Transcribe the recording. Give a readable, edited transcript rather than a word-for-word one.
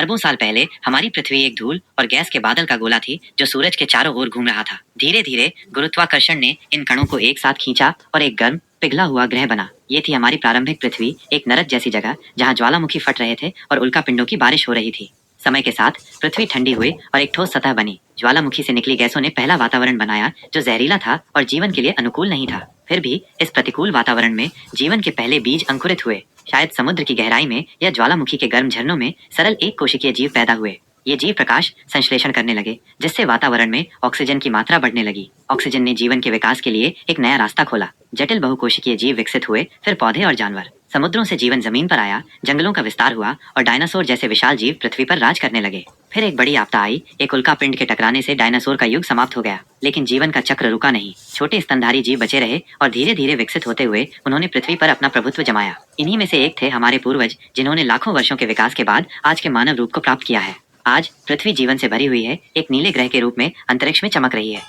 अरबों साल पहले हमारी पृथ्वी एक धूल और गैस के बादल का गोला थी जो सूरज के चारों ओर घूम रहा था। धीरे धीरे गुरुत्वाकर्षण ने इन कणों को एक साथ खींचा और एक गर्म पिघला हुआ ग्रह बना। ये थी हमारी प्रारंभिक पृथ्वी, एक नरक जैसी जगह जहाँ ज्वालामुखी फट रहे थे और उल्कापिंडों की बारिश हो रही थी। समय के साथ पृथ्वी ठंडी हुई और एक ठोस सतह बनी। ज्वालामुखी से निकली गैसों ने पहला वातावरण बनाया जो जहरीला था और जीवन के लिए अनुकूल नहीं था। फिर भी इस प्रतिकूल वातावरण में जीवन के पहले बीज अंकुरित हुए। शायद समुद्र की गहराई में या ज्वालामुखी के गर्म झरनों में सरल एक कोशिकीय जीव पैदा हुए। ये जीव प्रकाश संश्लेषण करने लगे, जिससे वातावरण में ऑक्सीजन की मात्रा बढ़ने लगी। ऑक्सीजन ने जीवन के विकास के लिए एक नया रास्ता खोला। जटिल बहुकोशिकीय जीव विकसित हुए, फिर पौधे और जानवर। समुद्रों से जीवन जमीन पर आया, जंगलों का विस्तार हुआ और डायनासोर जैसे विशाल जीव पृथ्वी पर राज करने लगे। फिर एक बड़ी आपदा आई, एक उल्कापिंड के टकराने से डायनासोर का युग समाप्त हो गया। लेकिन जीवन का चक्र रुका नहीं। छोटे स्तनधारी जीव बचे रहे और धीरे धीरे विकसित होते हुए उन्होंने पृथ्वी पर अपना प्रभुत्व जमाया। इन्हीं में से एक थे हमारे पूर्वज, जिन्होंने लाखों वर्षों के विकास के बाद आज के मानव रूप को प्राप्त किया है। आज पृथ्वी जीवन से भरी हुई है, एक नीले ग्रह के रूप में अंतरिक्ष में चमक रही है।